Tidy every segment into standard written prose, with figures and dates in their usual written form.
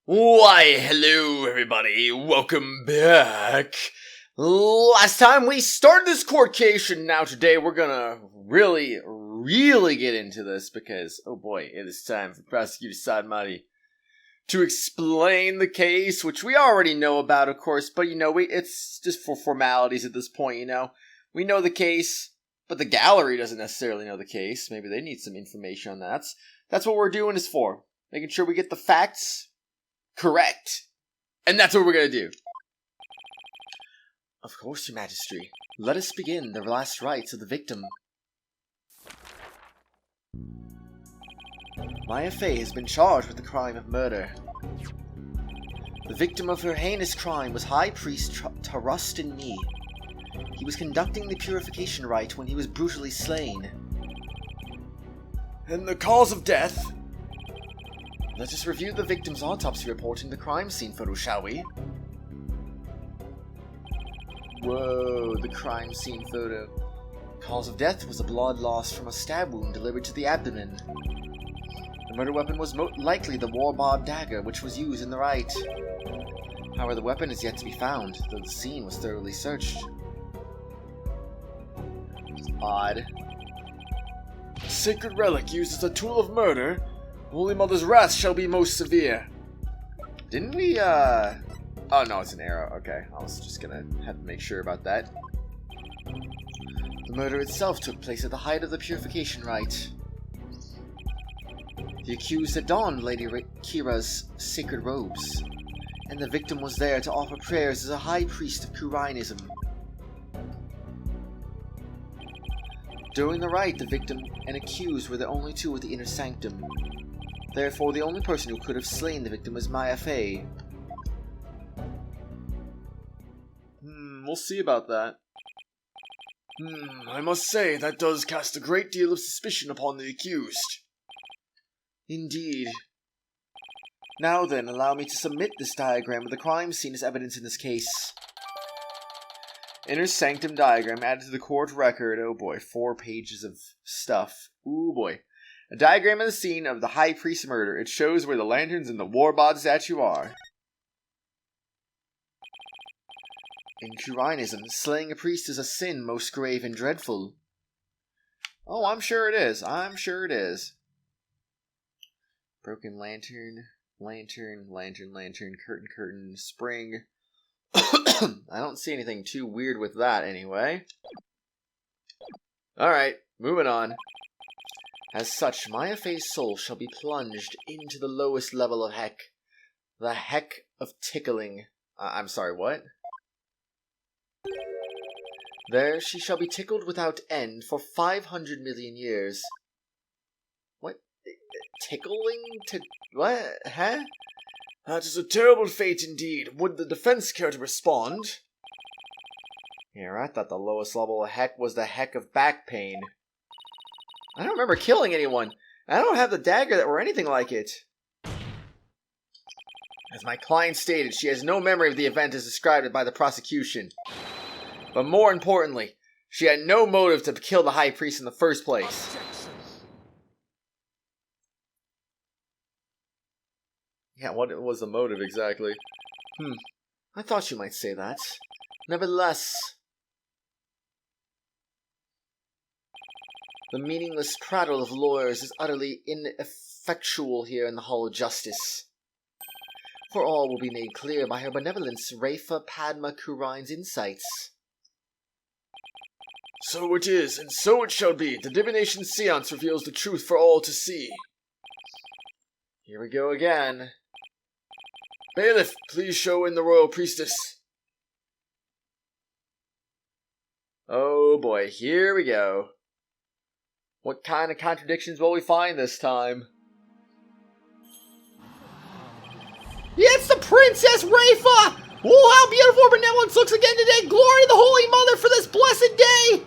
Why, hello everybody, welcome back. Last time we started this court case, and now today we're gonna really get into this because, oh boy, it is time for Prosecutor Sadmati to explain the case, which we already know about, of course, but it's just for formalities at this point, We know the case, but the gallery doesn't necessarily know the case. Maybe they need some information on that. That's what we're doing this for, making sure we get the facts correct. And that's what we're going to do. Of course, Your Majesty. Let us begin the last rites of the victim. Maya Fey has been charged with the crime of murder. The victim of her heinous crime was High Priest Tarustin Me. He was conducting the purification rite when he was brutally slain. And the cause of death? Let us review the victim's autopsy report and the crime scene photo, shall we? Whoa, the crime scene photo. Cause of death was a blood loss from a stab wound delivered to the abdomen. The murder weapon was most likely the war-bob dagger which was used in the rite. However, the weapon is yet to be found, though the scene was thoroughly searched. It's odd. A sacred relic used as a tool of murder? Holy Mother's wrath shall be most severe. Didn't we, Oh, no, it's an arrow. Okay, I was just gonna have to make sure about that. The murder itself took place at the height of the purification rite. The accused had donned Lady Kira's sacred robes, and the victim was there to offer prayers as a high priest of Khura'ism. During the rite, the victim and accused were the only two at the inner sanctum. Therefore, the only person who could have slain the victim was Maya Fey. We'll see about that. I must say, that does cast a great deal of suspicion upon the accused. Indeed. Now then, allow me to submit this diagram of the crime scene as evidence in this case. Inner sanctum diagram added to the court record. Oh boy, 4 pages of stuff. Ooh boy. A diagram of the scene of the High Priest murder. It shows where the lanterns and the war-bod statue are. In Khura'ism, slaying a priest is a sin most grave and dreadful. Oh, I'm sure it is. I'm sure it is. Broken lantern, curtain, spring. I don't see anything too weird with that anyway. Alright, moving on. As such, Maya Fey's soul shall be plunged into the lowest level of heck. The heck of tickling. I'm sorry, what? There she shall be tickled without end for 500 million years. What? Tickling to... what? Huh? That is a terrible fate indeed. Would the defense care to respond? Here, I thought the lowest level of heck was the heck of back pain. I don't remember killing anyone. I don't have the dagger or anything like it. As my client stated, she has no memory of the event as described by the prosecution. But more importantly, she had no motive to kill the High Priest in the first place. Yeah, what was the motive exactly? I thought you might say that. Nevertheless, the meaningless prattle of lawyers is utterly ineffectual here in the Hall of Justice. For all will be made clear by her benevolence, Rafa Padma Khura'in's insights. So it is, and so it shall be. The Divination Séance reveals the truth for all to see. Here we go again. Bailiff, please show in the royal priestess. Oh boy, here we go. What kind of contradictions will we find this time? Yeah, it's the Princess Rafa! Oh, how beautiful her benevolence looks again today! Glory to the Holy Mother for this blessed day!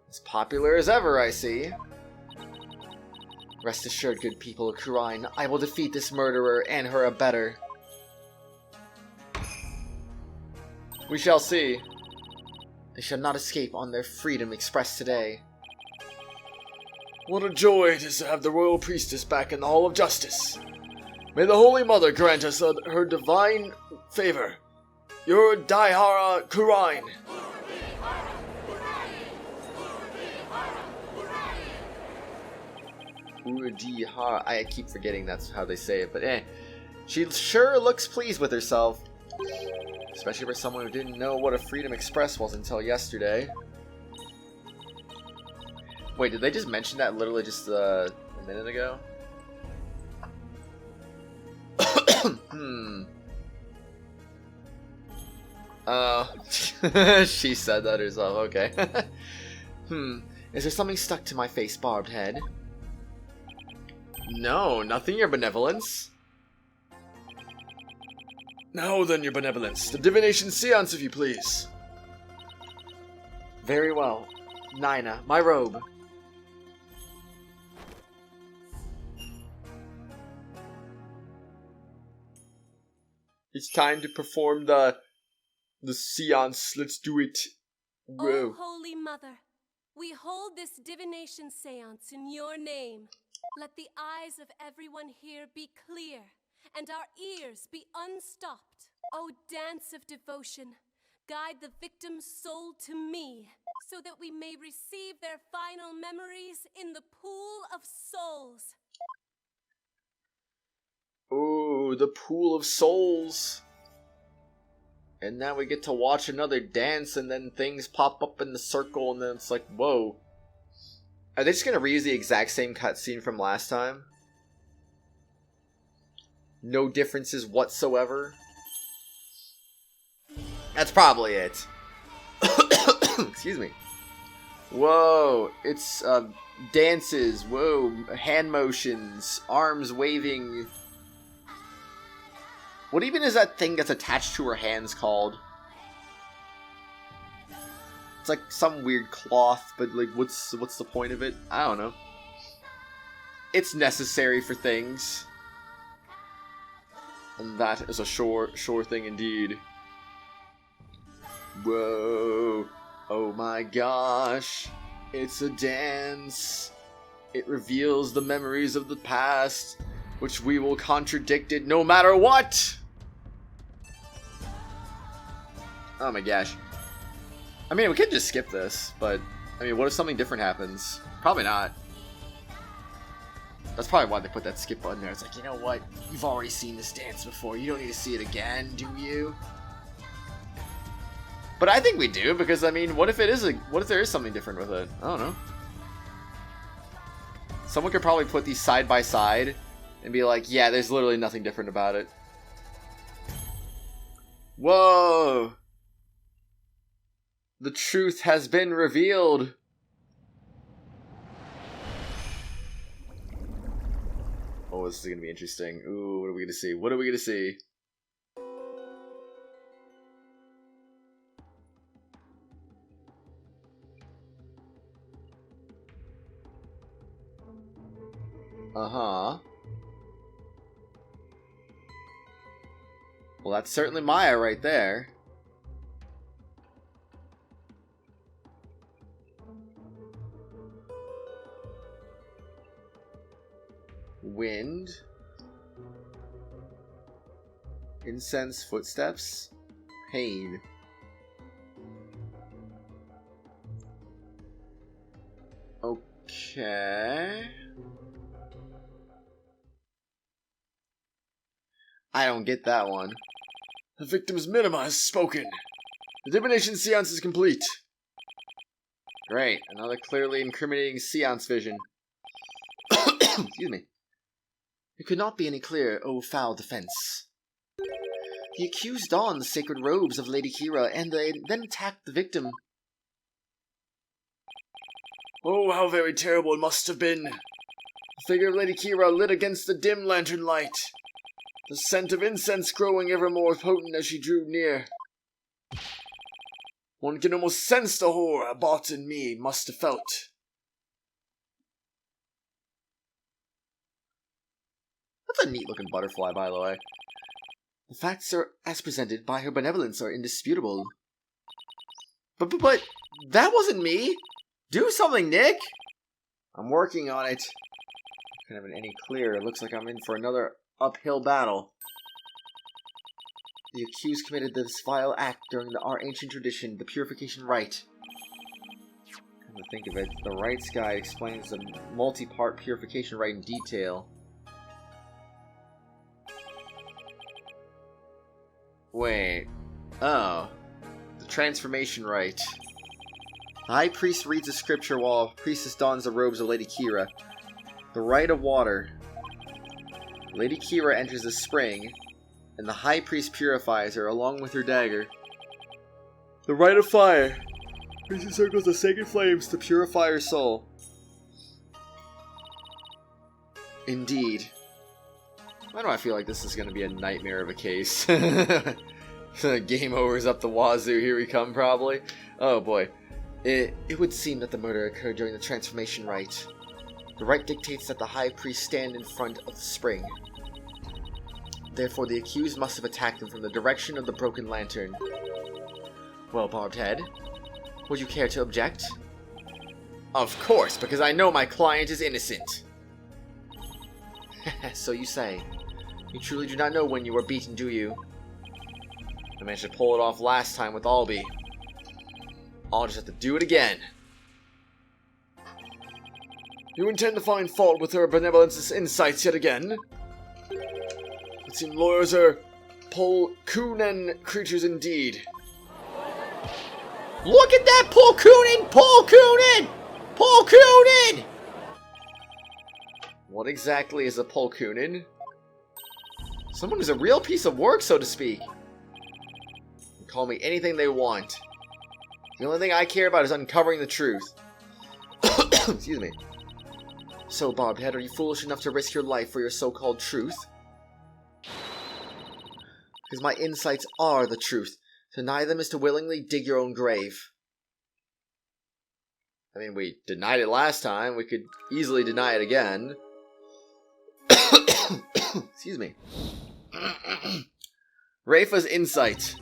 As popular as ever, I see. Rest assured, good people of Khura'in, I will defeat this murderer and her abettor. We shall see. They shall not escape on their freedom expressed today. What a joy it is to have the royal priestess back in the Hall of Justice. May the Holy Mother grant us her divine favor. Your Daihara Khura'in. Urudihara. I keep forgetting that's how they say it, but she sure looks pleased with herself. Especially for someone who didn't know what a Freedom Express was until yesterday. Wait, did they just mention that literally just a minute ago? She said that herself, okay. Is there something stuck to my face, barbed head? No, nothing, your benevolence. Now then, your benevolence. The Divination Séance, if you please. Very well. Nina, my robe. It's time to perform the seance. Let's do it. Whoa. Oh, Holy Mother, we hold this divination seance in your name. Let the eyes of everyone here be clear, and our ears be unstopped. O dance of devotion, guide the victim's soul to me, so that we may receive their final memories in the pool of souls. Ooh, the pool of souls. And now we get to watch another dance, and then things pop up in the circle, and then it's like, whoa. Are they just gonna reuse the exact same cutscene from last time? No differences whatsoever? That's probably it. Excuse me. Whoa, it's dances, whoa, hand motions, arms waving. What even is that thing that's attached to her hands called? It's like some weird cloth, but like what's the point of it? I don't know. It's necessary for things. And that is a sure thing indeed. Whoa. Oh my gosh. It's a dance. It reveals the memories of the past, which we will contradict it no matter what! Oh my gosh. I mean, we could just skip this, but, I mean, what if something different happens? Probably not. That's probably why they put that skip button there. It's like, you know what? You've already seen this dance before. You don't need to see it again, do you? But I think we do, because, I mean, what if there is something different with it? I don't know. Someone could probably put these side by side and be like, yeah, there's literally nothing different about it. Whoa! The truth has been revealed. Oh, this is gonna be interesting. Ooh, what are we gonna see? What are we gonna see? Uh-huh. Well, that's certainly Maya right there. Wind. Incense, footsteps. Pain. Okay. I don't get that one. The victim's minima has spoken. The divination séance is complete. Great. Another clearly incriminating séance vision. Excuse me. It could not be any clearer, O foul defense. The accused donned the sacred robes of Lady Kira, and they then attacked the victim. Oh, how very terrible it must have been. The figure of Lady Kira lit against the dim lantern light, the scent of incense growing ever more potent as she drew near. One can almost sense the horror Abbot and me must have felt. That's a neat-looking butterfly, by the way. The facts are, as presented by her benevolence, are indisputable. But that wasn't me! Do something, Nick! I'm working on it. Can't have it any clearer. It looks like I'm in for another uphill battle. The accused committed this vile act during our ancient tradition, the Purification Rite. Come to think of it, the Rights Guide explains the multi-part Purification Rite in detail. Wait. Oh. The Transformation Rite. The High Priest reads a scripture while a priestess dons the robes of Lady Kira. The Rite of Water. Lady Kira enters the spring, and the High Priest purifies her along with her dagger. The Rite of Fire. Priest encircles the sacred flames to purify her soul. Indeed. Why do I feel like this is going to be a nightmare of a case? Game over's up the wazoo. Here we come, probably. Oh boy. It would seem that the murder occurred during the Transformation Rite. The rite dictates that the High Priest stand in front of the spring. Therefore, the accused must have attacked him from the direction of the broken lantern. Well, Barbed Head, would you care to object? Of course, because I know my client is innocent. So you say. You truly do not know when you were beaten, do you? I managed to pull it off last time with Albie. I'll just have to do it again. You intend to find fault with her benevolence's insights yet again? It seems lawyers are Polkunen creatures indeed. Look at that Polkunen! Polkunen! Polkunen! What exactly is a Polkunen? Someone who's a real piece of work, so to speak. They can call me anything they want. The only thing I care about is uncovering the truth. Excuse me. So, Bobhead, are you foolish enough to risk your life for your so-called truth? Because my insights are the truth. To deny them is to willingly dig your own grave. I mean, we denied it last time. We could easily deny it again. Excuse me. Rafa's insight.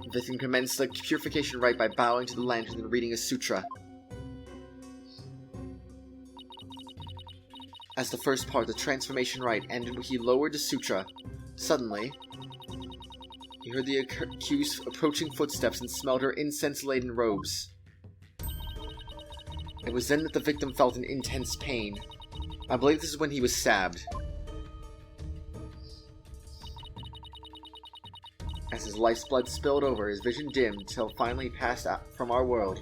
The victim commenced the purification rite by bowing to the lantern and reading a sutra. As the first part of the transformation rite ended, he lowered the sutra. Suddenly, he heard the accused approaching footsteps and smelled her incense-laden robes. It was then that the victim felt an intense pain. I believe this is when he was stabbed. As his life's blood spilled over, his vision dimmed until finally he passed out from our world.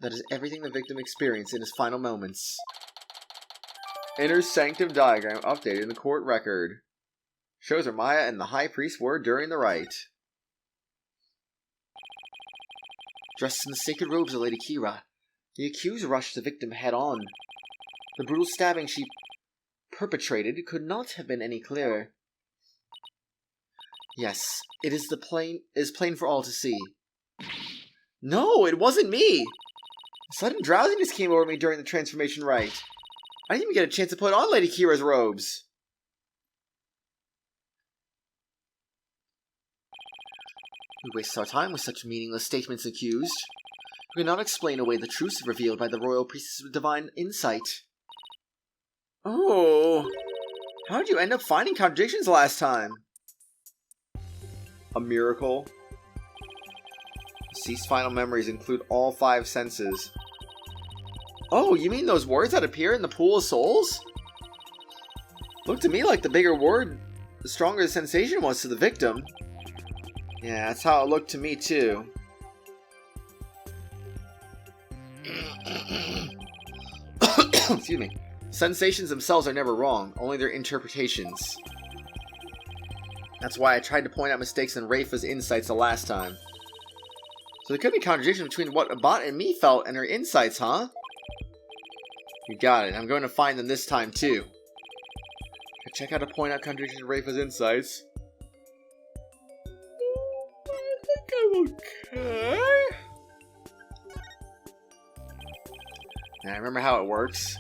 That is everything the victim experienced in his final moments. Inner Sanctum diagram updated in the court record. Shows where Maya and the High Priest were during the rite. Dressed in the sacred robes of Lady Kira, the accused rushed the victim head-on. The brutal stabbing she perpetrated could not have been any clearer. Yes, it is plain for all to see. No, it wasn't me! Sudden drowsiness came over me during the transformation rite. I didn't even get a chance to put on Lady Kira's robes. We waste our time with such meaningless statements, accused. We cannot explain away the truths revealed by the royal priestess of divine insight. Oh, how did you end up finding contradictions last time? A miracle. Deceased final memories include all 5 senses. Oh, you mean those words that appear in the pool of souls? Looked to me like the bigger word, the stronger the sensation was to the victim. Yeah, that's how it looked to me too. Excuse me. Sensations themselves are never wrong, only their interpretations. That's why I tried to point out mistakes in Rafa's insights the last time. So there could be contradictions between what Abbott and me felt and her insights, huh? You got it. I'm going to find them this time, too. Check out to point out contradictions in Rafa's insights. I think I'm okay. And I remember how it works.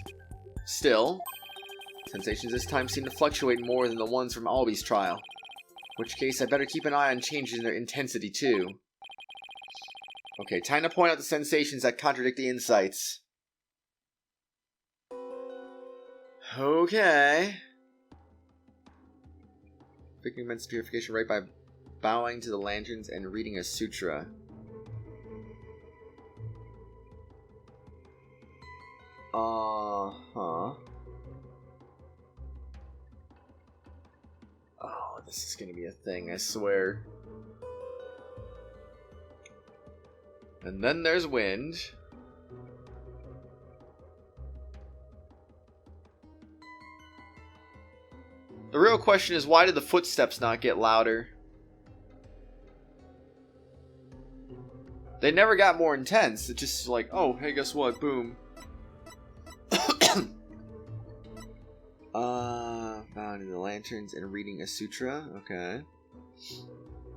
Still, sensations this time seem to fluctuate more than the ones from Albie's trial. In which case, I better keep an eye on changes in their intensity, too. Okay, time to point out the sensations that contradict the insights. Okay. Victim immense purification right by bowing to the lanterns and reading a sutra. Uh-huh. Oh, this is gonna be a thing, I swear. And then there's wind. The real question is, why did the footsteps not get louder? They never got more intense. It's just like, oh, hey, guess what? Boom. Bowing to the lanterns and reading a sutra. Okay.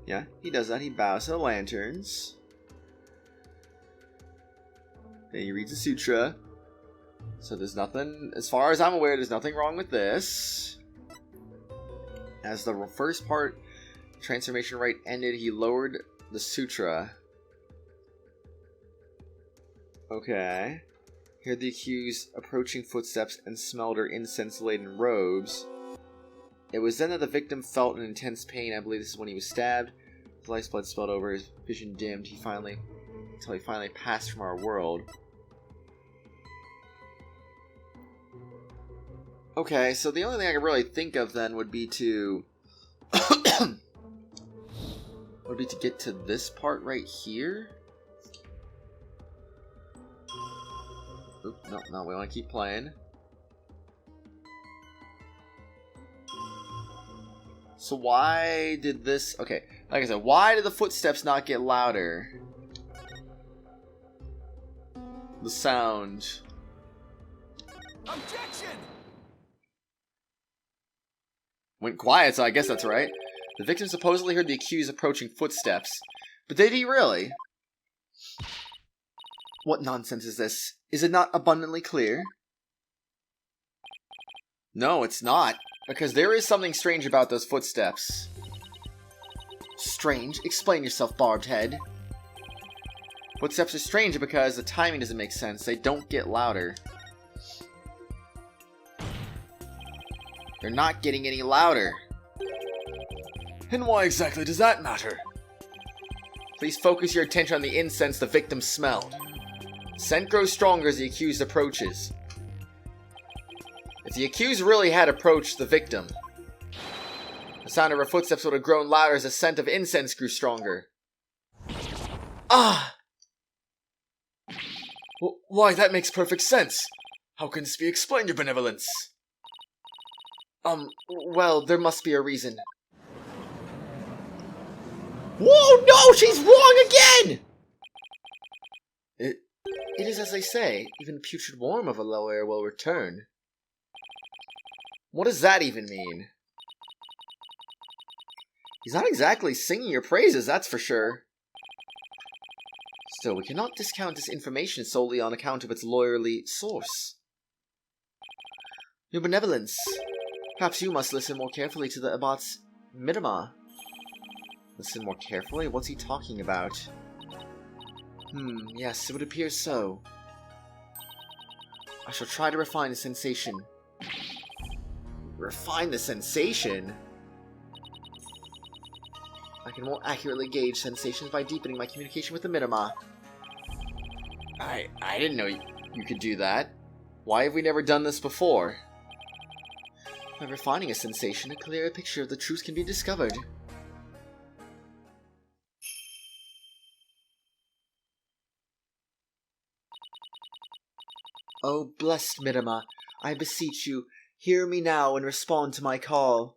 Yeah, he does that. He bows to the lanterns. Okay, he reads a sutra. So there's nothing, as far as I'm aware, there's nothing wrong with this. As the first part, transformation rite ended, he lowered the sutra. Okay. Heard the accused approaching footsteps and smelled her incense-laden robes. It was then that the victim felt an intense pain. I believe this is when he was stabbed. His lifeblood spilled over, his vision dimmed. Until he finally passed from our world. Okay, so the only thing I can really think of then would be to get to this part right here. Oop, no, we want to keep playing. So why did this... Okay, like I said, why did the footsteps not get louder? The sound. Objection! Went quiet, so I guess that's right. The victim supposedly heard the accused approaching footsteps. But did he really? What nonsense is this? Is it not abundantly clear? No, it's not. Because there is something strange about those footsteps. Strange? Explain yourself, barbed head. Footsteps are strange because the timing doesn't make sense. They don't get louder. They're not getting any louder. And why exactly does that matter? Please focus your attention on the incense the victim smelled. The scent grows stronger as the accused approaches. If the accused really had approached the victim, the sound of her footsteps would have grown louder as the scent of incense grew stronger. Ah! Why, that makes perfect sense. How can this be explained, your benevolence? Well, there must be a reason. Whoa, no, she's wrong again! It is as they say, even the putrid worm of a low air will return. What does that even mean? He's not exactly singing your praises, that's for sure. Still, we cannot discount this information solely on account of its lawyerly source. Your benevolence, perhaps you must listen more carefully to the Abbot's Midama. Listen more carefully? What's he talking about? Yes, it would appear so. I shall try to refine the sensation. Refine the sensation? I can more accurately gauge sensations by deepening my communication with the Midama. I didn't know you could do that. Why have we never done this before? By refining a sensation, a clearer picture of the truth can be discovered. Oh, blessed Midama, I beseech you, hear me now and respond to my call.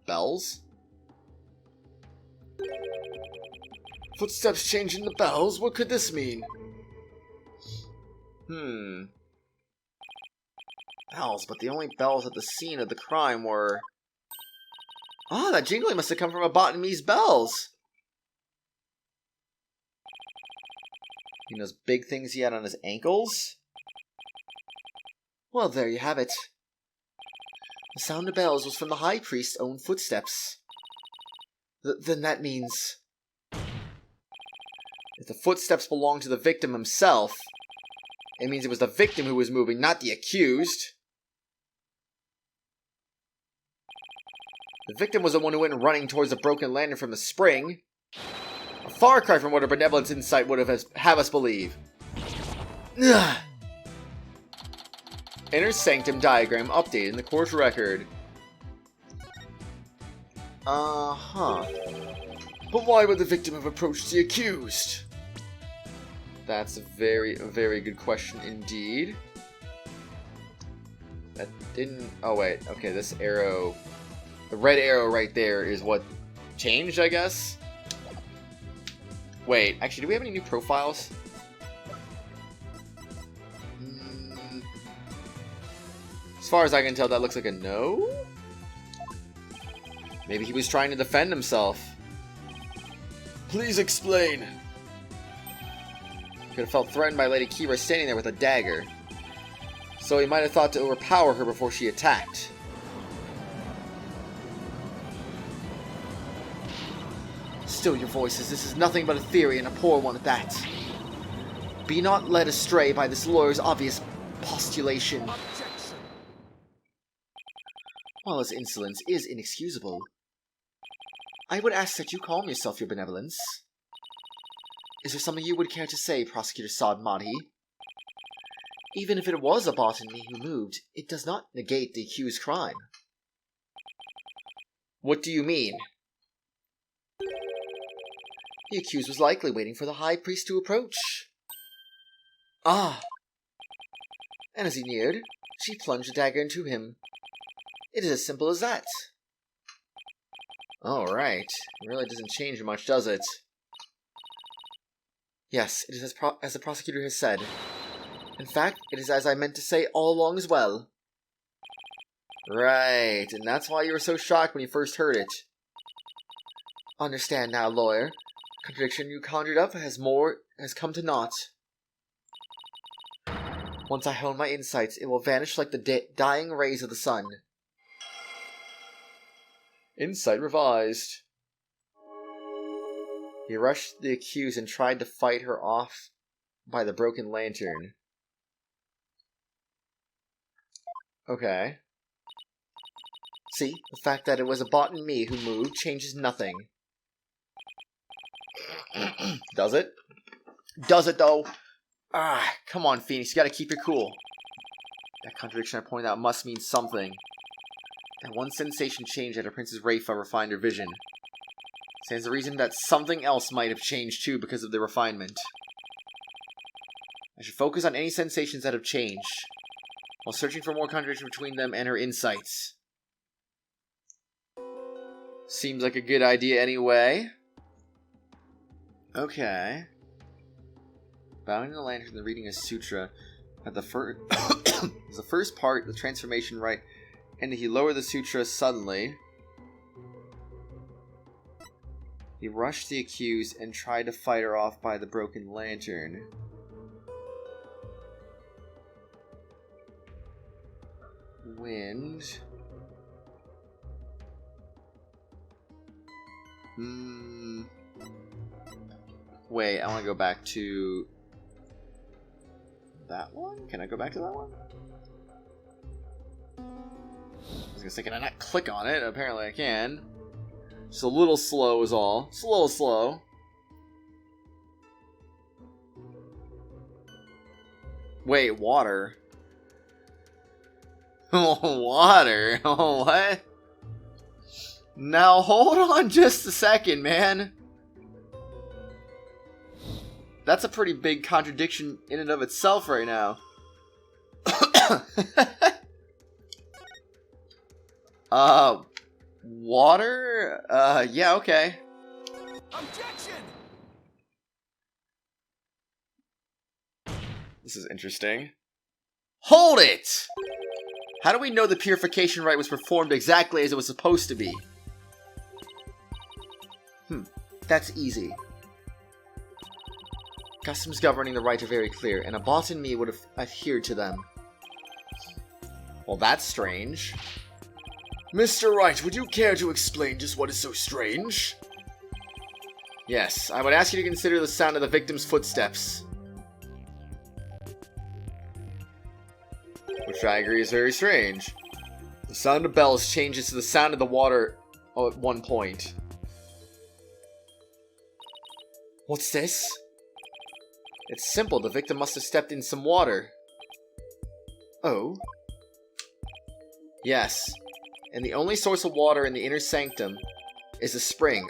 Bells? Footsteps changing the bells? What could this mean? Bells, but the only bells at the scene of the crime were... Ah, that jingling must have come from Abbot bells! You know those big things he had on his ankles? Well, there you have it. The sound of bells was from the High Priest's own footsteps. Then that means... It If the footsteps belong to the victim himself, it means it was the victim who was moving, not the accused. The victim was the one who went running towards the broken lantern from the spring. A far cry from what a benevolence insight would have us believe. Ugh. Inner Sanctum diagram updated in the court record. Uh-huh. But why would the victim have approached the accused? That's a very good question indeed. That didn't... Oh, wait. Okay, this arrow... The red arrow right there is what changed, I guess? Wait, actually, do we have any new profiles? As far as I can tell, that looks like a no? Maybe he was trying to defend himself. Please explain. Could have felt threatened by Lady Kira standing there with a dagger. So he might have thought to overpower her before she attacked. Still your voices, this is nothing but a theory and a poor one at that. Be not led astray by this lawyer's obvious postulation. Objection. While his insolence is inexcusable, I would ask that you calm yourself, your benevolence. Is there something you would care to say, Prosecutor Saad Madhi? Even if it was a bot in me who moved, it does not negate the accused crime. What do you mean? The accused was likely waiting for the High Priest to approach. Ah! And as he neared, she plunged a dagger into him. It is as simple as that. Alright. It really doesn't change much, does it? Yes, it is as the prosecutor has said. In fact, it is as I meant to say all along as well. Right, and that's why you were so shocked when you first heard it. Understand now, lawyer. Contradiction you conjured up has come to naught. Once I hone my insights, it will vanish like the dying rays of the sun. Insight revised. He rushed the accused and tried to fight her off by the broken lantern. Okay. See, the fact that it was a bot in me who moved changes nothing. Does it? Does it, though? Ah, come on, Phoenix, you gotta keep it cool. That contradiction I pointed out must mean something. That one sensation changed after Princess Rayfa refined her vision. Stands to reason that something else might have changed too because of the refinement. I should focus on any sensations that have changed, while searching for more contradiction between them and her insights. Seems like a good idea anyway. Okay. Bowing the lantern and reading a sutra at the first the first part, the transformation rite, and he lowered the sutra suddenly. He rushed the accused and tried to fight her off by the broken lantern. Wind. Wait, I want to go back to that one? Can I go back to that one? I was gonna say, can I not click on it? Apparently I can. Just a little slow is all. Just a little slow. Wait, water? Water? Oh, what? Now, hold on just a second, man. That's a pretty big contradiction in and of itself right now. Water? Yeah, okay. Objection! This is interesting. Hold it! How do we know the purification rite was performed exactly as it was supposed to be? That's easy. Customs governing the rite are very clear, and a bot in me would have adhered to them. Well, that's strange. Mr. Wright, would you care to explain just what is so strange? Yes, I would ask you to consider the sound of the victim's footsteps. Which I agree is very strange. The sound of bells changes to the sound of the water at one point. What's this? It's simple, the victim must have stepped in some water. Oh? Yes, and the only source of water in the inner sanctum is a spring.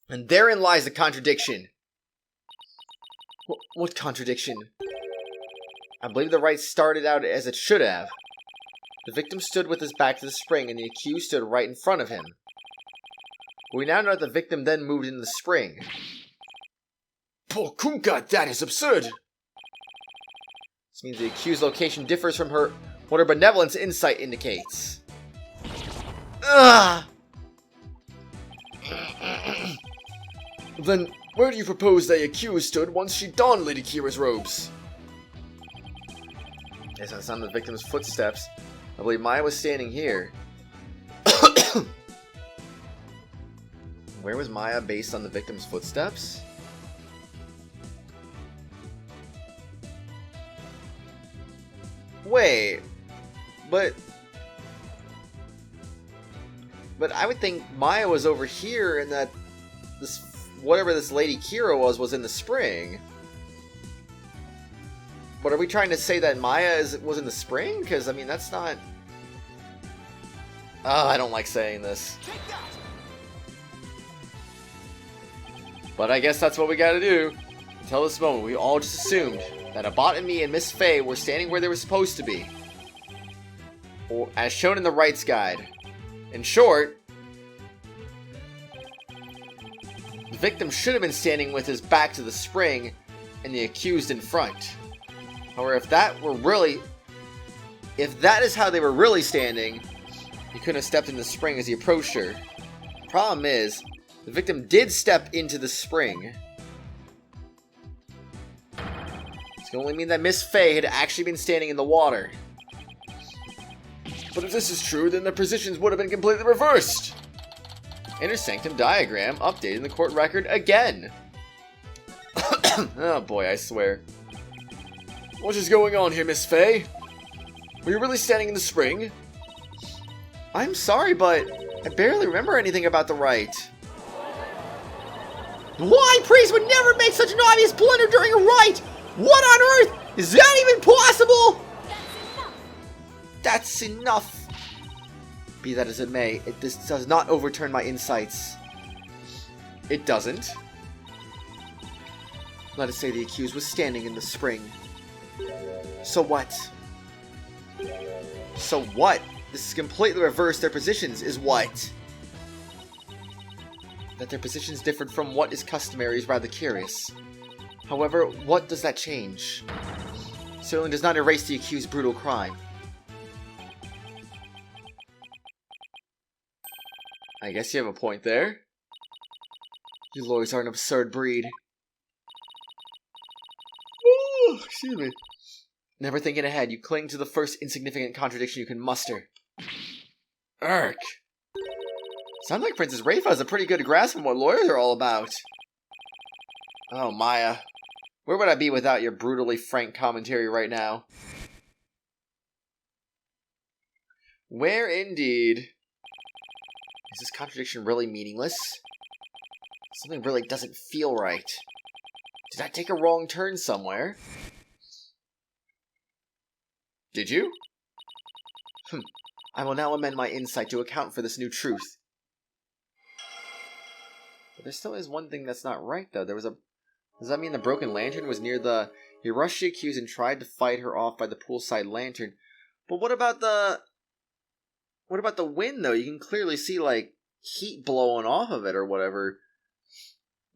And therein lies the contradiction. What contradiction? I believe the Wright started out as it should have. The victim stood with his back to the spring, and the accused stood right in front of him. We now know that the victim then moved into the spring. Poor Kunka, that is absurd! This means the accused's location differs from what her benevolence insight indicates. Ugh! Then, where do you propose the accused stood once she donned Lady Kira's robes? Based on the sound of the victim's footsteps, I believe Maya was standing here. Where was Maya based on the victim's footsteps? Wait, but I would think Maya was over here and that whatever this Lady Kira was in the spring. But are we trying to say that Maya was in the spring? Because, I mean, that's not... Oh, I don't like saying this. But I guess that's what we gotta do. Until this moment, we all just assumed that Abbott and me and Miss Fey were standing where they were supposed to be. Or, as shown in the Wright's guide. In short, the victim should have been standing with his back to the spring and the accused in front. However, if that is how they were really standing, he couldn't have stepped in the spring as he approached her. The problem is, the victim did step into the spring. This can only mean that Miss Fey had actually been standing in the water. But if this is true, then the positions would have been completely reversed. Inner sanctum diagram updated in the court record again. Oh boy, I swear. What is going on here, Miss Fey? Were you really standing in the spring? I'm sorry, but I barely remember anything about the Wright. The High Priest would never make such an obvious blunder during a rite! What on earth? Is that even possible? That's enough! Be that as it may, this does not overturn my insights. It doesn't. Let us say the accused was standing in the spring. So what? So what? This is completely reversed their positions, is what? That their positions differed from what is customary is rather curious. However, what does that change? Certainly does not erase the accused's brutal crime. I guess you have a point there. You lawyers are an absurd breed. Ooh, excuse me. Never thinking ahead, you cling to the first insignificant contradiction you can muster. Urk. Sounds like Princess Rafa has a pretty good grasp on what lawyers are all about. Oh, Maya. Where would I be without your brutally frank commentary right now? Where indeed? Is this contradiction really meaningless? Something really doesn't feel right. Did I take a wrong turn somewhere? Did you? I will now amend my insight to account for this new truth. But there still is one thing that's not right, though. Does that mean the broken lantern was near the... He rushed the accused and tried to fight her off by the poolside lantern. But what about the wind, though? You can clearly see, like, heat blowing off of it or whatever.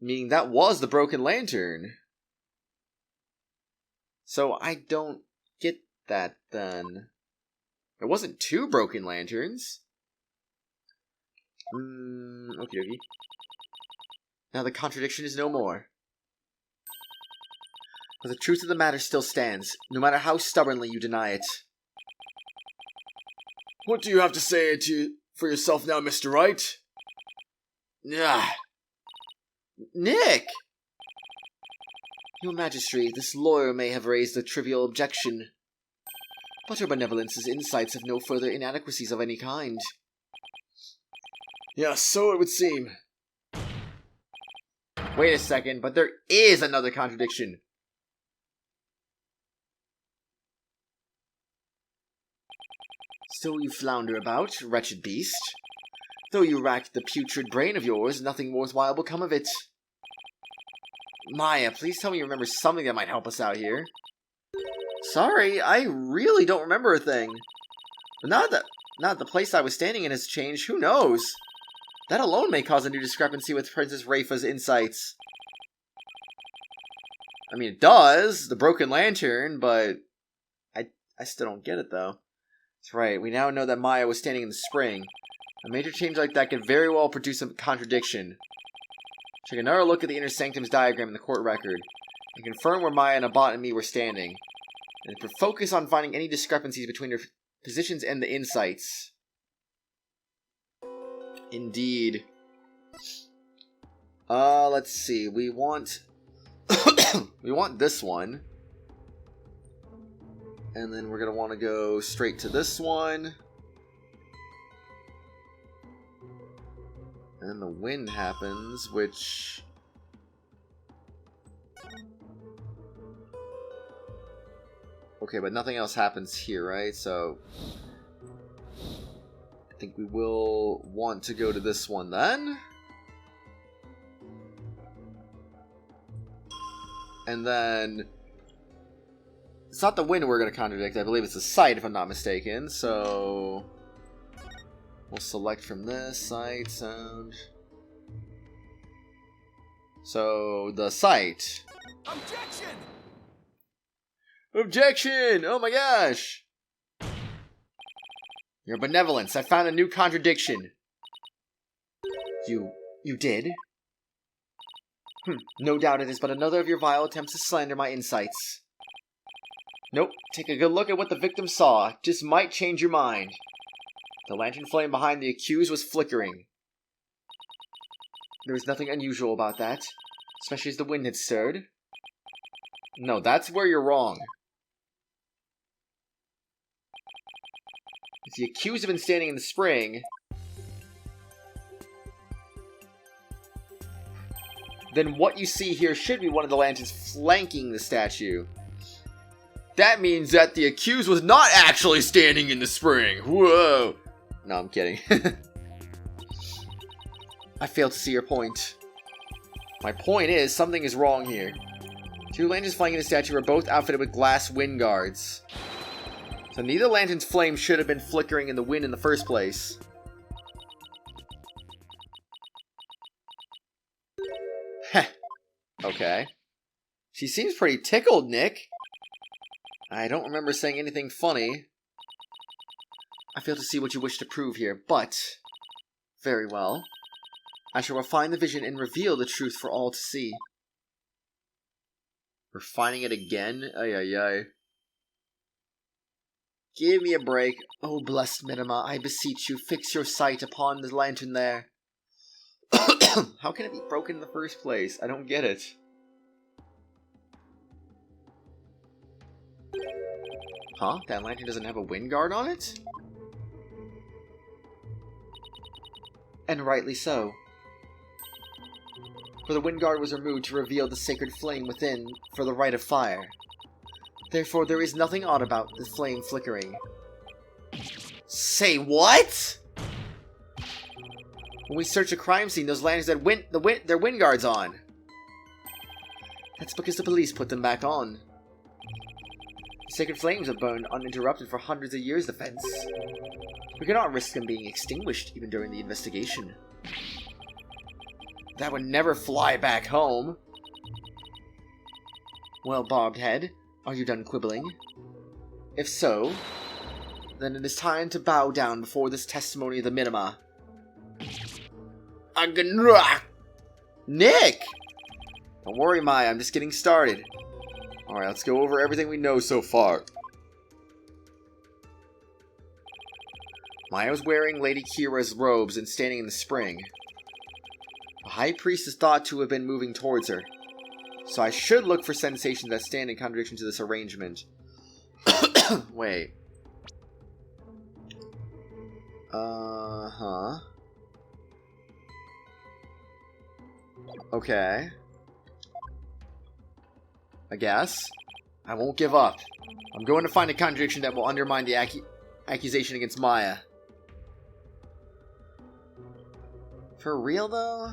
Meaning that was the broken lantern. So I don't get that, then. There wasn't two broken lanterns. Okie dokie. Now the contradiction is no more. But the truth of the matter still stands, no matter how stubbornly you deny it. What do you have to say for yourself now, Mr. Wright? Ugh. Nick! Your Majesty, this lawyer may have raised a trivial objection, but her benevolence's insights have no further inadequacies of any kind. Yeah, so it would seem. Wait a second, but there is another contradiction. Still you flounder about, wretched beast. Though you rack the putrid brain of yours, nothing worthwhile will come of it. Maya, please tell me you remember something that might help us out here. Sorry, I really don't remember a thing. But now that the place I was standing in has changed, who knows? That alone may cause a new discrepancy with Princess Rafa's insights. I mean, it does, the broken lantern, but I still don't get it, though. That's right, we now know that Maya was standing in the spring. A major change like that could very well produce a contradiction. Take another look at the Inner Sanctum's diagram in the court record, and confirm where Maya and Abbot and me were standing. And focus on finding any discrepancies between their positions and the insights. Indeed. Let's see. We want we want this one. And then we're going to want to go straight to this one. And then the wind happens, which... Okay, but nothing else happens here, right? So... I think we will want to go to this one then. And then... It's not the wind we're going to contradict, I believe it's the sight, if I'm not mistaken, so... We'll select from this, sight, sound... So, the sight. Objection! Objection! Oh my gosh! Your benevolence, I found a new contradiction. You did? No doubt it is but another of your vile attempts to slander my insights. Nope, take a good look at what the victim saw. Just might change your mind. The lantern flame behind the accused was flickering. There was nothing unusual about that, especially as the wind had stirred. No, that's where you're wrong. If the accused had been standing in the spring, then what you see here should be one of the lanterns flanking the statue. That means that the accused was not actually standing in the spring. Whoa. No, I'm kidding. I fail to see your point. My point is, something is wrong here. Two lanterns flanking the statue are both outfitted with glass wind guards. So neither lantern's flame should have been flickering in the wind in the first place. Heh. Okay. She seems pretty tickled, Nick. I don't remember saying anything funny. I fail to see what you wish to prove here, but... Very well. I shall refine the vision and reveal the truth for all to see. Refining it again? Ay, ay, ay. Give me a break. Oh, blessed Minima, I beseech you, fix your sight upon the lantern there. How can it be broken in the first place? I don't get it. Huh? That lantern doesn't have a wind guard on it? And rightly so. For the wind guard was removed to reveal the sacred flame within for the rite of fire. Therefore, there is nothing odd about the flame flickering. Say what? When we search a crime scene, those lanterns had their wind guards on. That's because the police put them back on. The sacred flames have burned uninterrupted for hundreds of years, defense. We cannot risk them being extinguished even during the investigation. That would never fly back home. Well, Barbed Head, are you done quibbling? If so, then it is time to bow down before this testimony of the Minima. Nick! Don't worry, Maya, I'm just getting started. Alright, let's go over everything we know so far. Maya was wearing Lady Kira's robes and standing in the spring. The High Priest is thought to have been moving towards her, so I should look for sensations that stand in contradiction to this arrangement. Wait. Uh-huh. Okay. I guess. I won't give up. I'm going to find a contradiction that will undermine the accusation against Maya. For real, though?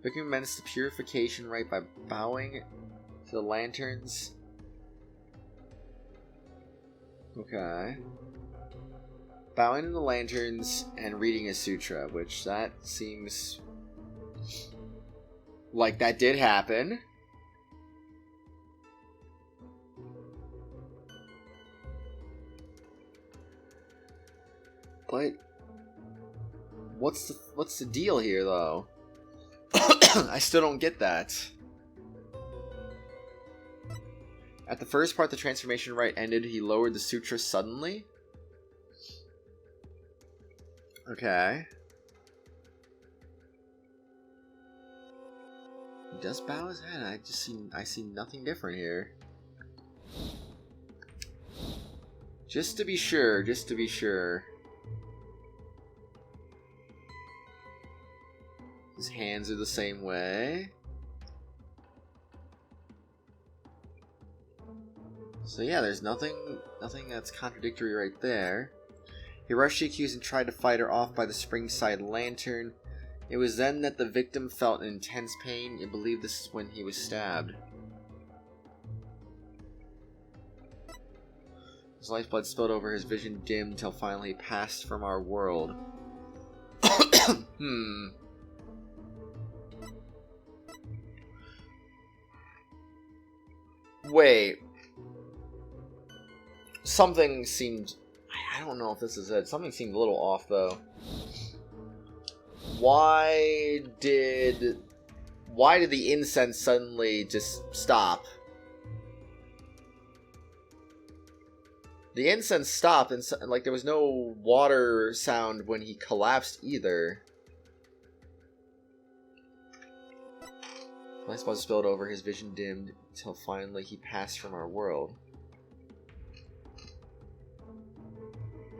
Victim commenced the purification rite by bowing to the lanterns. Okay. Bowing to the lanterns and reading a sutra, which that seems like that did happen. But what's the deal here, though? I still don't get that. At the first part, the transformation rite ended. He lowered the sutra suddenly. Okay. He does bow his head. I see nothing different here. Just to be sure. His hands are the same way. So yeah, there's nothing that's contradictory right there. He rushed the accused and tried to fight her off by the spring-side lantern. It was then that the victim felt intense pain. He believed this is when he was stabbed. His lifeblood spilled over, his vision dimmed till finally he passed from our world. Wait. Something seemed... I don't know if this is it. Something seemed a little off, though. Why did the incense suddenly just stop? The incense stopped, and like there was no water sound when he collapsed either. Light spot spilled over, his vision dimmed, until finally he passed from our world.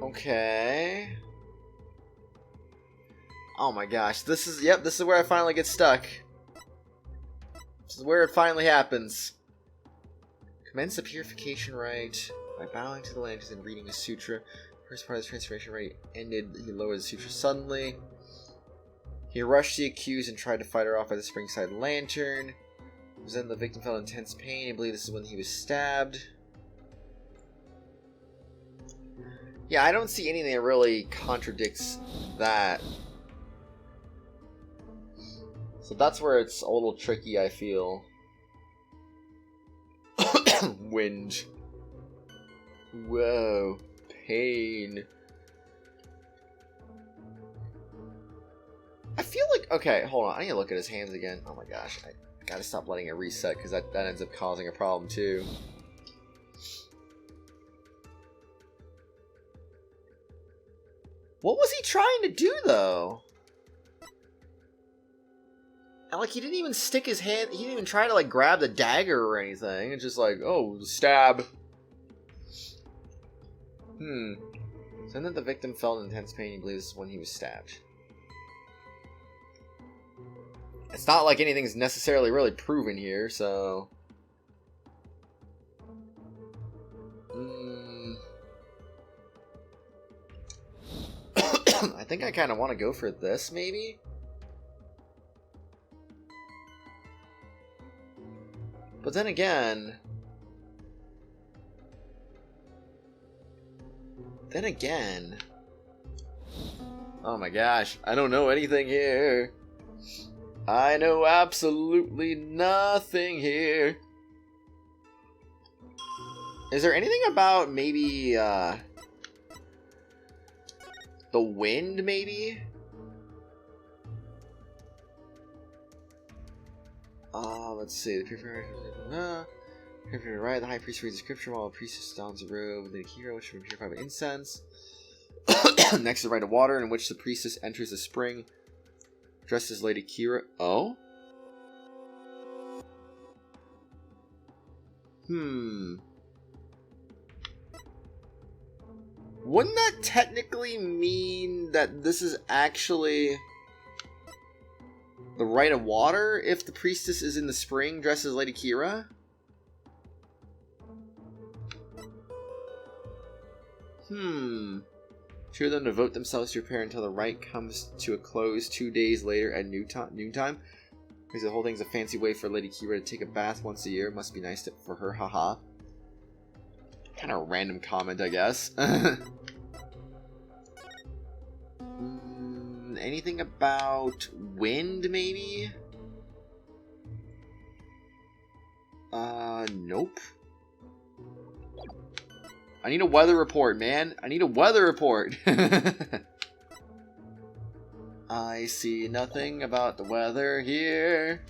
Okay. Oh my gosh, this is where I finally get stuck. This is where it finally happens. Commence the purification rite by bowing to the lanterns and reading a sutra. First part of the transformation rite ended. He lowered the sutra suddenly. He rushed the accused and tried to fight her off by the spring-side lantern. It was then the victim felt intense pain. I believe this is when he was stabbed. Yeah, I don't see anything that really contradicts that. So that's where it's a little tricky, I feel. Wind. Whoa. Pain. I feel like... Okay, hold on. I need to look at his hands again. Oh my gosh. I gotta stop letting it reset, because that ends up causing a problem, too. What was he trying to do, though? And, like, he didn't even stick his hand... He didn't even try to, like, grab the dagger or anything. It's just like, oh, stab. So then the victim felt intense pain. He believes when he was stabbed. It's not like anything's necessarily really proven here, so... I think I kind of want to go for this, maybe? But then again... Oh my gosh, I don't know anything here. I know absolutely nothing here. Is there anything about maybe, the wind, maybe? Let's see. The purifier, right? The high priest reads the scripture while the priestess dons a robe. The hero which should be purified by incense. Next is the rite of water, in which the priestess enters a spring Dressed as Lady Kira. Oh? Wouldn't that technically mean that this is actually the Rite of Water if the priestess is in the spring dressed as Lady Kira? Cheer them to devote themselves to your prayer until the rite comes to a close 2 days later at noontime. Because the whole thing's a fancy way for Lady Kira to take a bath once a year. Must be nice for her, haha. Kind of a random comment, I guess. Anything about wind, maybe? Nope. I need a weather report, man. I need a weather report. I see nothing about the weather here.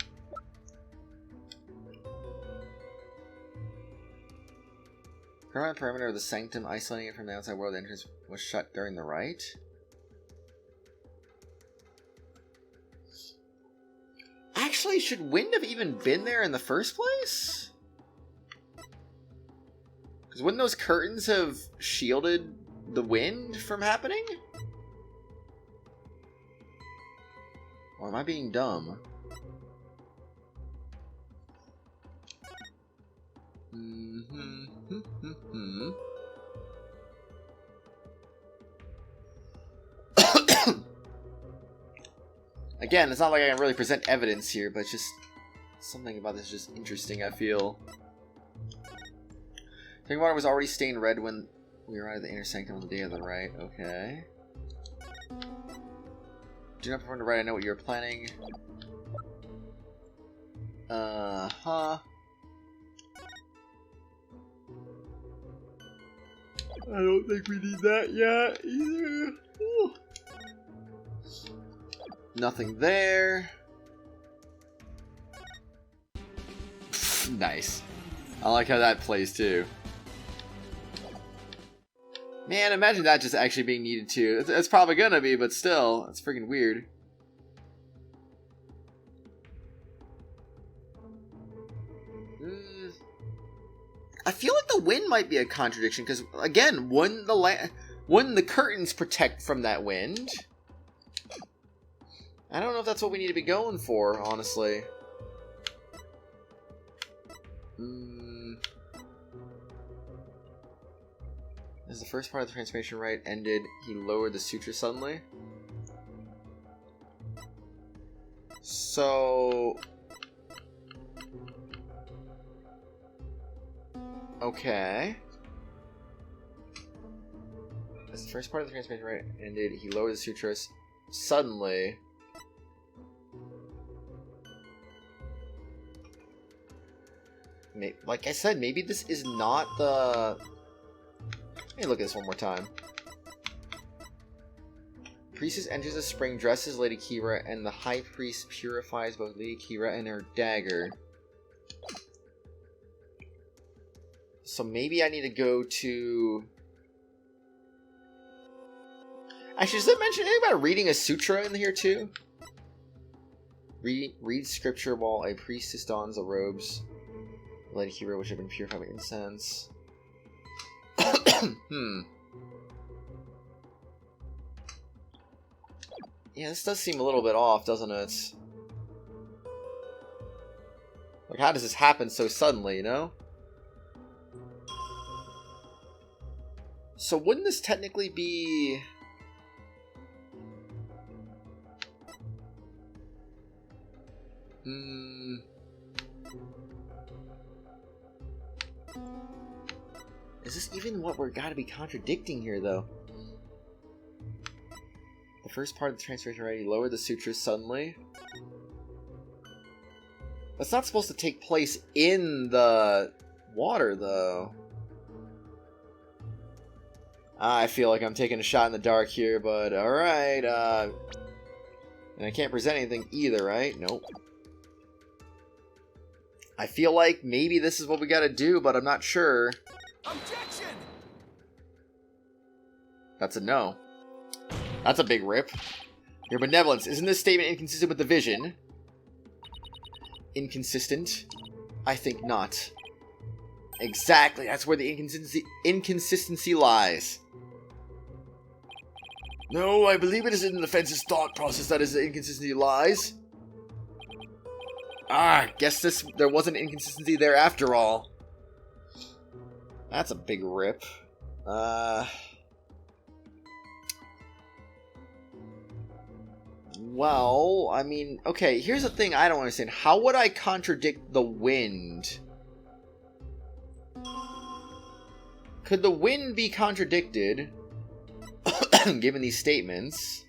Current perimeter of the sanctum, isolating it from the outside world. The entrance was shut during the rite. Actually, should wind have even been there in the first place? Because wouldn't those curtains have shielded the wind from happening? Or am I being dumb? Again, it's not like I can really present evidence here, but just something about this is just interesting, I feel. Drinking water was already stained red when we arrived at the inner sanctum on the day of the rite. Okay. Do not perform the rite, I know what you're planning. Uh-huh. I don't think we need that yet, either. Ooh. Nothing there. Nice. I like how that plays, too. Man, imagine that just actually being needed too. It's probably gonna be, but still, it's freaking weird. I feel like the wind might be a contradiction, because again, wouldn't the curtains protect from that wind? I don't know if that's what we need to be going for, honestly. As the first part of the transformation rite ended, he lowered the sutra suddenly. So... okay. As the first part of the transformation rite ended, he lowered the sutras suddenly. Like I said, maybe this is not the... Let me look at this one more time. Priestess enters the spring dressed as Lady Kira, and the High Priest purifies both Lady Kira and her dagger. So maybe I need to go to... Actually, does it mention anything about reading a sutra in here too? Read scripture while a priestess dons the robes. Lady Kira, which have been purified with incense. Yeah, this does seem a little bit off, doesn't it? Like, how does this happen so suddenly, you know? So wouldn't this technically be... Is this even what we're gotta be contradicting here, though? The first part of the transformation rite, he lowered the sutras suddenly. That's not supposed to take place in the water, though. I feel like I'm taking a shot in the dark here, but alright, and I can't present anything either, right? Nope. I feel like maybe this is what we gotta do, but I'm not sure. Objection! That's a no. That's a big rip. Your benevolence. Isn't this statement inconsistent with the vision? Inconsistent? I think not. Exactly. That's where the inconsistency lies. No, I believe it is in the fence's thought process that is the inconsistency lies. Ah, guess there was an inconsistency there after all. That's a big rip. Well, I mean, okay, here's the thing I don't understand. How would I contradict the wind? Could the wind be contradicted, given these statements?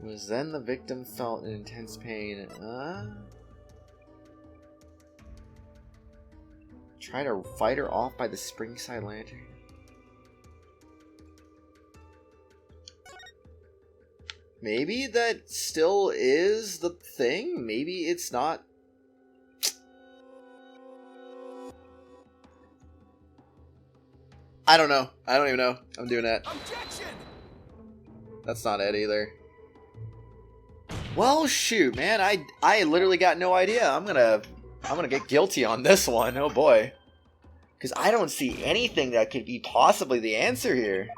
Was then the victim felt an intense pain. Try to fight her off by the Springside Lantern. Maybe that still is the thing? Maybe it's not. I don't know. I don't even know. I'm doing that. Objection! That's not it either. Well, shoot, man. I literally got no idea. I'm gonna get guilty on this one. Oh boy. Because I don't see anything that could be possibly the answer here.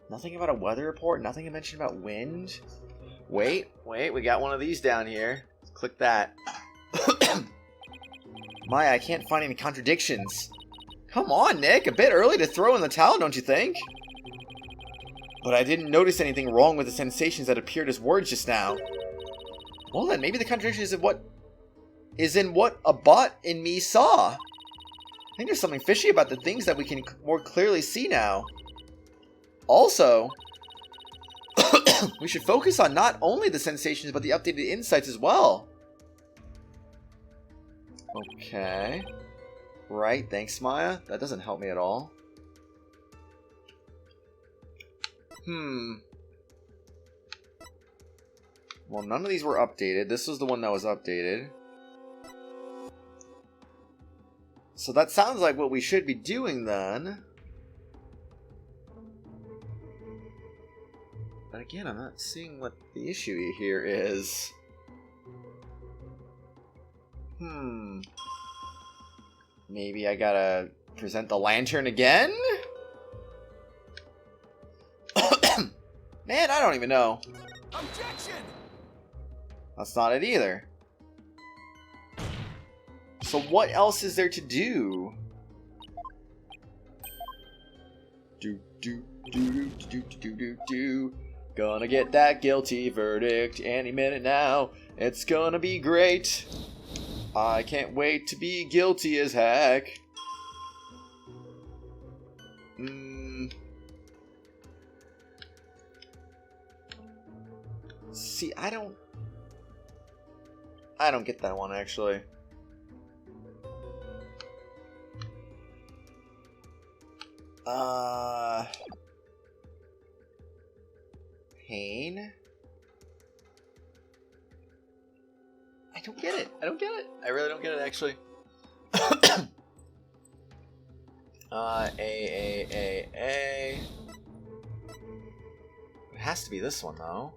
Nothing about a weather report. Nothing mentioned about wind. Wait. We got one of these down here. Let's click that. Maya, I can't find any contradictions. Come on, Nick. A bit early to throw in the towel, don't you think? But I didn't notice anything wrong with the sensations that appeared as words just now. Well then, maybe the contradiction is in what a bot in me saw. I think there's something fishy about the things that we can more clearly see now. Also, we should focus on not only the sensations, but the updated insights as well. Okay. Right, thanks, Maya. That doesn't help me at all. Well, none of these were updated. This was the one that was updated. So that sounds like what we should be doing then. But again, I'm not seeing what the issue here is. Maybe I gotta present the lantern again? Man, I don't even know. Objection! That's not it either. So what else is there to do? Gonna get that guilty verdict any minute now. It's gonna be great. I can't wait to be guilty as heck. See, I don't get that one actually. Pain? I don't get it. I really don't get it, actually. A. It has to be this one, though.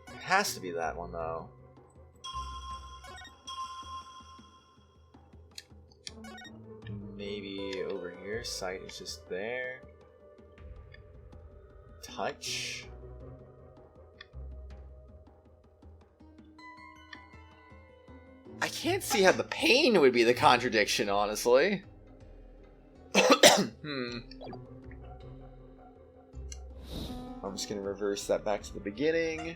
It has to be that one, though. Maybe over here. Sight is just there. Touch. I can't see how the pain would be the contradiction, honestly. I'm just gonna reverse that back to the beginning.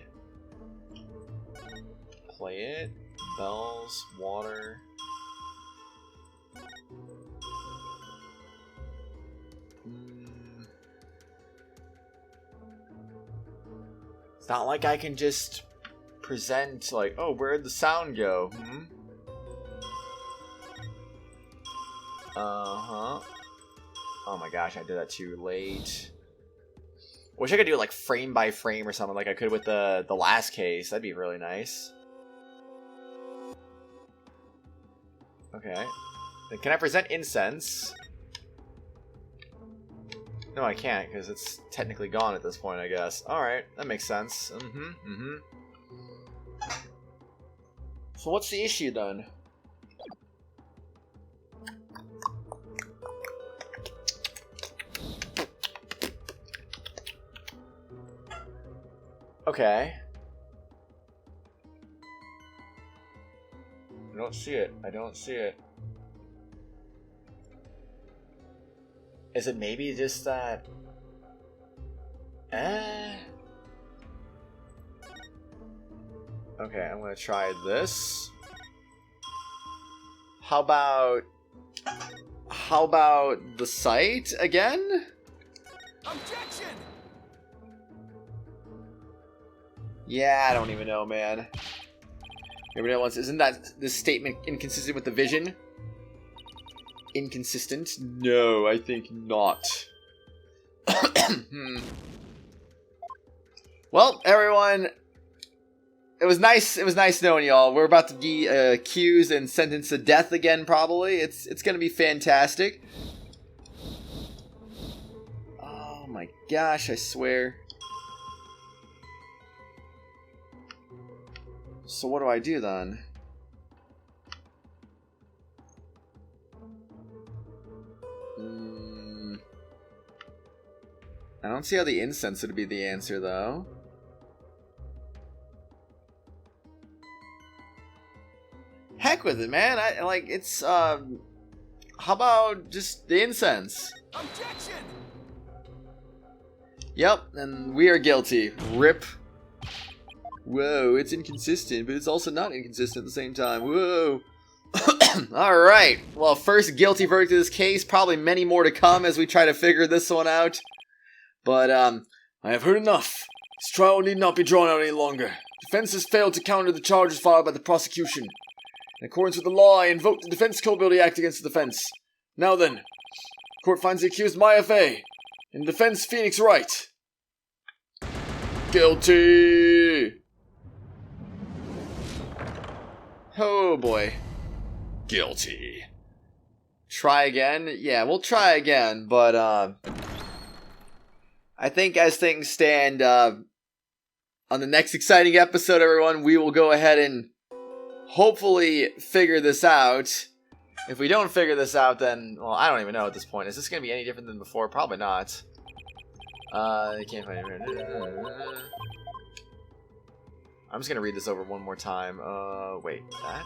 Play it. Bells, water. It's not like I can just present like, oh, where'd the sound go? Oh my gosh, I did that too late. Wish I could do it like frame by frame or something like I could with the last case. That'd be really nice. Okay. Then can I present incense? No, I can't, because it's technically gone at this point, I guess. Alright, that makes sense. So what's the issue, then? Okay. I don't see it. I don't see it. Is it maybe just that... Okay, I'm gonna try this. How about the site again? Objection! Yeah, I don't even know, man. Everybody else, isn't that this statement inconsistent with the vision? Inconsistent? No, I think not. Well, everyone, it was nice knowing y'all. We're about to be accused and sentenced to death again, probably. It's gonna be fantastic. Oh my gosh, I swear. So what do I do then? I don't see how the incense would be the answer, though. Heck with it, man. How about just the incense? Objection! Yep, and we are guilty. RIP. Whoa, it's inconsistent, but it's also not inconsistent at the same time. Whoa. Alright, well, first guilty verdict of this case. Probably many more to come as we try to figure this one out. But, I have heard enough. This trial need not be drawn out any longer. Defense has failed to counter the charges filed by the prosecution. In accordance with the law, I invoke the Defense Culpability Act against the defense. Now then, court finds the accused Maya Fey. In defense, Phoenix Wright. Guilty! Oh boy. Guilty. Try again? Yeah, we'll try again, but, I think as things stand, on the next exciting episode, everyone, we will go ahead and hopefully figure this out. If we don't figure this out, then, well, I don't even know at this point. Is this going to be any different than before? Probably not. I can't find it. I'm just going to read this over one more time. Wait, that?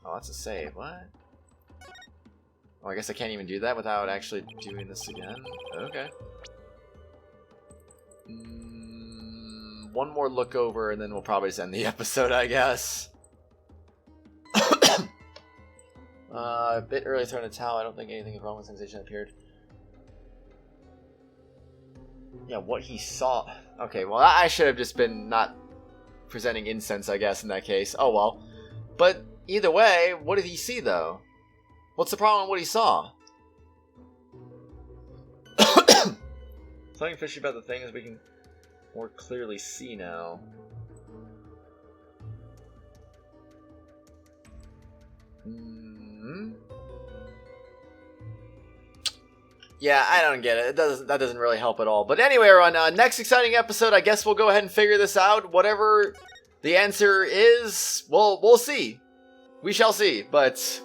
Oh, that's a save. What? Oh, I guess I can't even do that without actually doing this again. Okay. One more look over, and then we'll probably just end the episode, I guess. A bit early to throw in a towel. I don't think anything wrong with sensation appeared. Yeah, what he saw. Okay, well, I should have just been not presenting incense, I guess, in that case. Oh, well. But either way, what did he see, though? What's the problem with what he saw? Something fishy about the thing is we can more clearly see now. Yeah, I don't get it. That doesn't really help at all. But anyway, on next exciting episode, I guess we'll go ahead and figure this out. Whatever the answer is, we'll see. We shall see. But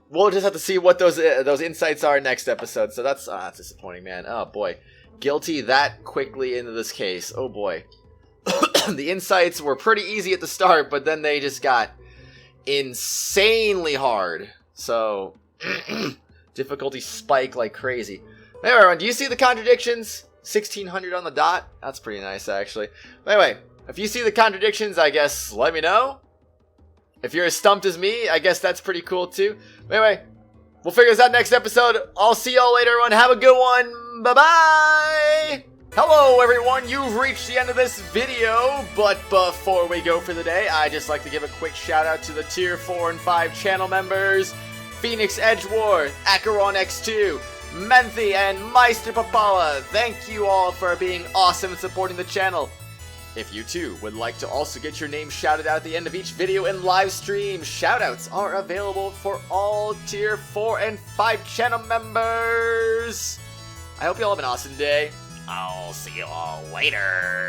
we'll just have to see what those insights are next episode. So that's disappointing, man. Oh boy, guilty that quickly into this case. Oh boy. The insights were pretty easy at the start, but then they just got insanely hard. So difficulty spike like crazy. Hey everyone, do you see the contradictions? 1600 on the dot? That's pretty nice, actually. But anyway, if you see the contradictions, I guess let me know. If you're as stumped as me, I guess that's pretty cool too. But anyway, we'll figure this out next episode. I'll see y'all later, everyone. Have a good one. Bye-bye! Hello, everyone. You've reached the end of this video, but before we go for the day, I'd just like to give a quick shout-out to the Tier 4 and 5 channel members, Phoenix Edgeworth, Acheron X2, Menthy, and Meister Papala. Thank you all for being awesome and supporting the channel. If you too would like to also get your name shouted out at the end of each video and live stream, shoutouts are available for all tier 4 and 5 channel members. I hope you all have an awesome day. I'll see you all later.